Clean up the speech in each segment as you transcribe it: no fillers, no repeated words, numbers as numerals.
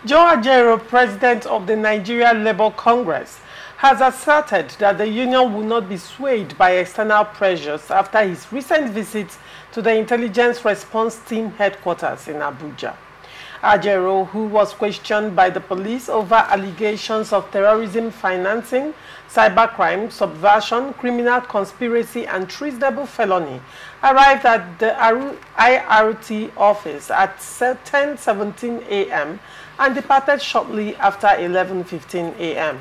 Joe Ajaero, president of the Nigeria Labour Congress, has asserted that the union will not be swayed by external pressures after his recent visit to the Intelligence Response Team headquarters in Abuja. Ajaero, who was questioned by the police over allegations of terrorism financing, cybercrime, subversion, criminal conspiracy, and treasonable felony, arrived at the IRT office at 10:17 a.m. and departed shortly after 11:15 a.m.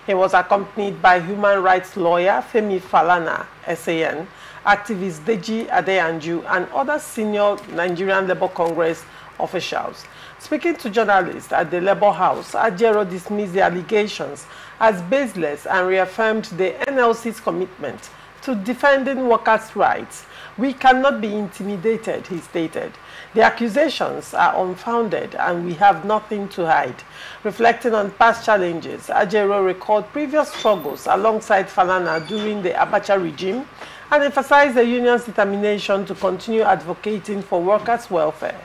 He was accompanied by human rights lawyer Femi Falana, SAN, activist Deji Adeyanju, and other senior Nigerian Labour Congress officials. Speaking to journalists at the Labour House, Ajaero dismissed the allegations as baseless and reaffirmed the NLC's commitment to defending workers' rights. "We cannot be intimidated," he stated. "The accusations are unfounded and we have nothing to hide." Reflecting on past challenges, Ajaero recalled previous struggles alongside Falana during the Abacha regime and emphasized the union's determination to continue advocating for workers' welfare.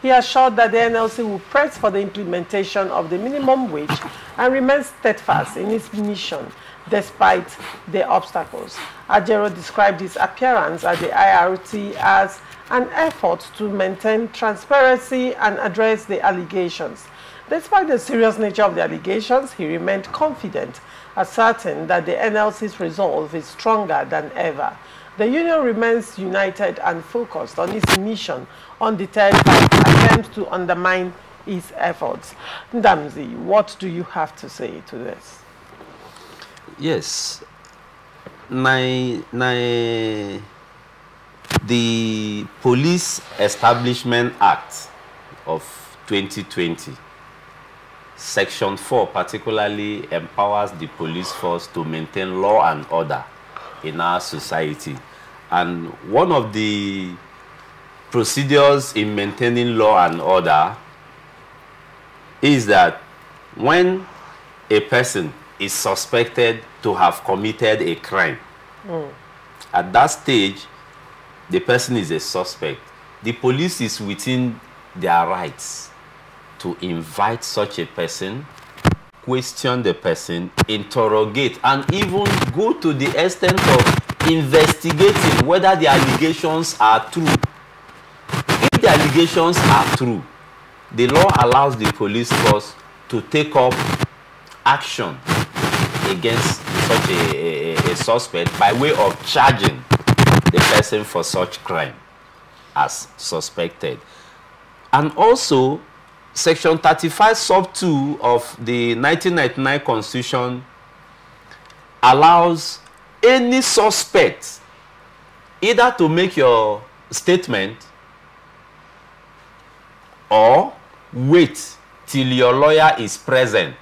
He assured that the NLC will press for the implementation of the minimum wage and remain steadfast in its mission despite the obstacles. Ajaero described his appearance at the IRT as an effort to maintain transparency and address the allegations. Despite the serious nature of the allegations, he remained confident, asserting that the NLC's resolve is stronger than ever. The union remains united and focused on its mission, undeterred by attempts to undermine its efforts. Ndamzi, what do you have to say to this? Yes. The Police Establishment Act of 2020, Section 4 particularly empowers the police force to maintain law and order in our society. And one of the procedures in maintaining law and order is that when a person is suspected to have committed a crime, at that stage, the person is a suspect. The police is within their rights to invite such a person, question the person, interrogate, and even go to the extent of investigating whether the allegations are true. If the allegations are true, the law allows the police force to take up action against such a suspect by way of charging the person for such crime as suspected. And also, Section 35 sub 2 of the 1999 Constitution allows any suspect either to make your statement or wait till your lawyer is present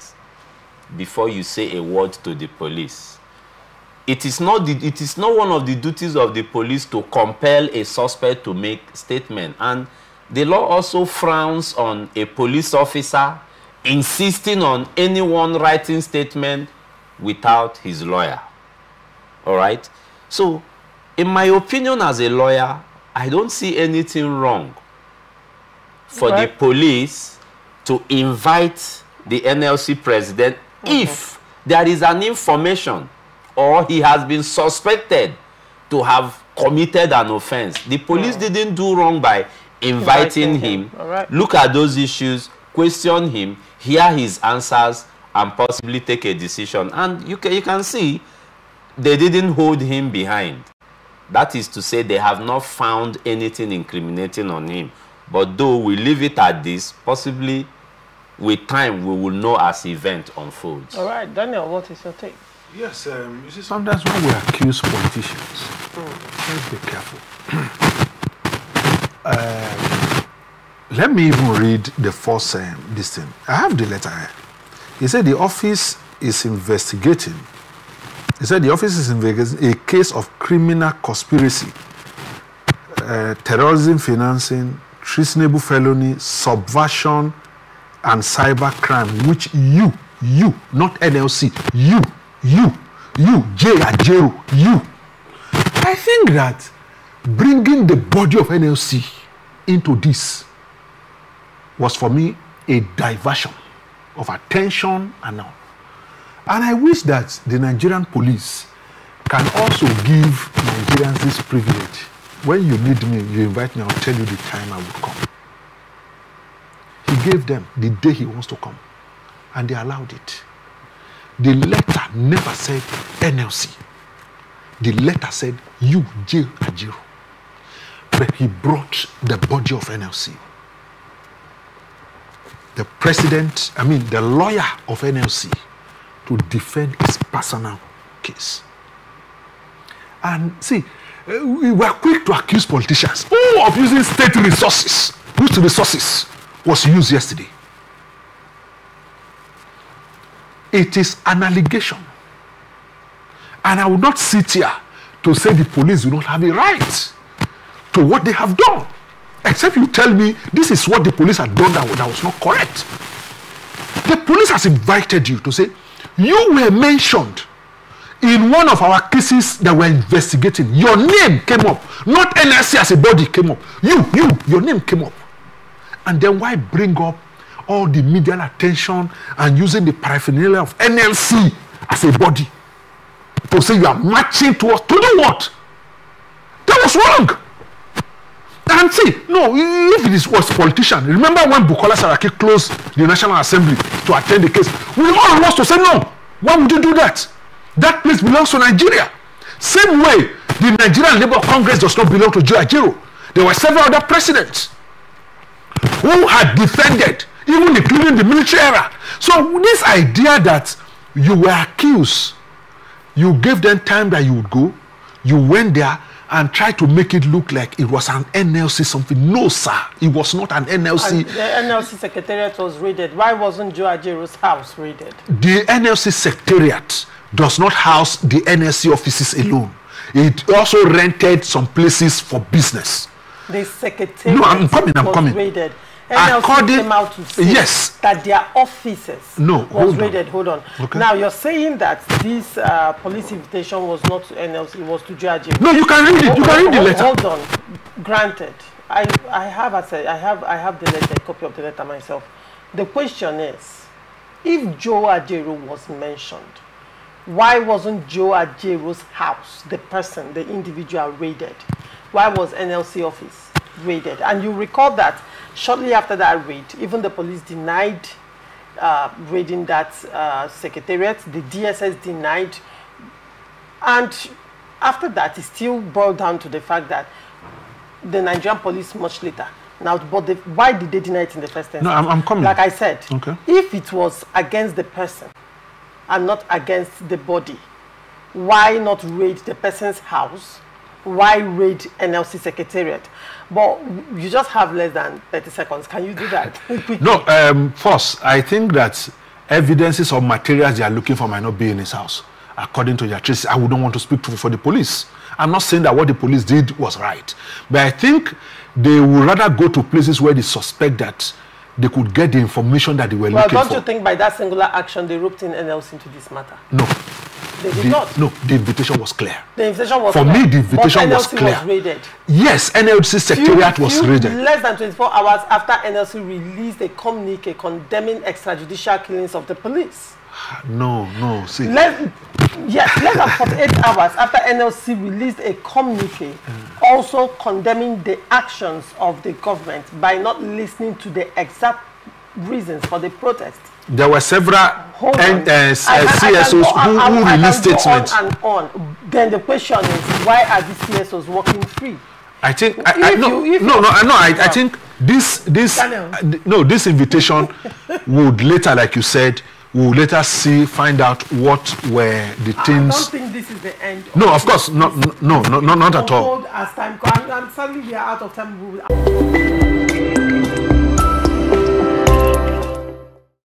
before you say a word to the police. It is not one of the duties of the police to compel a suspect to make statement. And the law also frowns on a police officer insisting on anyone writing statement without his lawyer. All right? So, in my opinion as a lawyer, I don't see anything wrong for the police to invite the NLC president if there is an information or he has been suspected to have committed an offense. The police didn't do wrong by inviting him. Look at those issues, question him, hear his answers, and possibly take a decision. And you can see they didn't hold him behind. That is to say, they have not found anything incriminating on him. But though we leave it at this, possibly with time we will know as event unfolds. All right, Daniel, what is your take? Yes, you see, sometimes when we accuse politicians, let's be careful. Let me even read the first this thing. I have the letter here. He said the office is investigating. He said the office is investigating a case of criminal conspiracy, terrorism financing, treasonable felony, subversion, and cyber crime, which you, not NLC, you, J. Ajaero, you. I think that bringing the body of NLC into this was for me a diversion. of attention and all. And I wish that the Nigerian police can also give Nigerians this privilege. When you need me, you invite me, I'll tell you the time I will come. He gave them the day he wants to come, and they allowed it. The letter never said NLC. The letter said, you, J. Ajaero. But he brought the body of NLC. The president, the lawyer of NLC, to defend his personal case. And see, we were quick to accuse politicians of using state resources. Whose resources was used yesterday? It is an allegation. And I will not sit here to say the police do not have a right to what they have done. Except you tell me this is what the police had done that was not correct. The police has invited you to say, you were mentioned in one of our cases that we're investigating. Your name came up. Not NLC as a body came up. Your name came up. And then why bring up all the media attention and using the paraphernalia of NLC as a body to say you are marching to us to do what? That was wrong. And see, no, if it was politician, remember when Bukola Saraki closed the National Assembly to attend the case, we all lost to say no. Why would you do that? That place belongs to Nigeria. Same way, the Nigerian Labour Congress does not belong to Ajaero. There were several other presidents who had defended, even including the military era. So this idea that you were accused, you gave them time that you would go, you went there and tried to make it look like it was an NLC something. No, sir, it was not an NLC. And the NLC secretariat was raided. Why wasn't Joe Ajaero's house raided? The NLC secretariat does not house the NLC offices alone. It also rented some places for business. The secretariat was raided. NLC came out to say that their offices was raided. Hold on. Okay. Now you're saying that this police invitation was not to NLC, it was to Joe Ajaero. No, you can read it. You can read the letter. Hold on. Granted, I have the letter, a copy of the letter myself. The question is, if Joe Ajaero was mentioned, why wasn't Joe Ajaero's house, the person, the individual, raided? Why was NLC office raided? And you recall that shortly after that raid, even the police denied raiding that secretariat. The DSS denied. And after that, it still boiled down to the fact that the Nigerian police much later. Now, but why did they deny it in the first instance? No, I'm coming. Like I said, okay. If it was against the person and not against the body, why not raid the person's house? Why raid NLC secretariat? But you just have less than 30 seconds. Can you do that? No, first, I think that evidences or materials they are looking for might not be in his house. According to their traces, I wouldn't want to speak for the police. I'm not saying that what the police did was right. But I think they would rather go to places where they suspect that they could get the information that they were looking for. Well, don't you think by that singular action they roped in NLC into this matter? No. They did not. No, the invitation was clear. The invitation was clear. For me, the invitation was NLC clear. Was raided. Yes, NLC secretariat was raided. Less than 24 hours after NLC released a communique condemning extrajudicial killings of the police. No, see. Less than 48 hours after NLC released a communique also condemning the actions of the government by not listening to the exact reasons for the protest. There were several CSOs who released statements. On. Then the question is, why are these CSOs working free? I think I think this invitation would later, like you said, we'll later find out what were the things. I don't think this is the end. No, of course, not at all. As time, I'm sorry, we are out of time.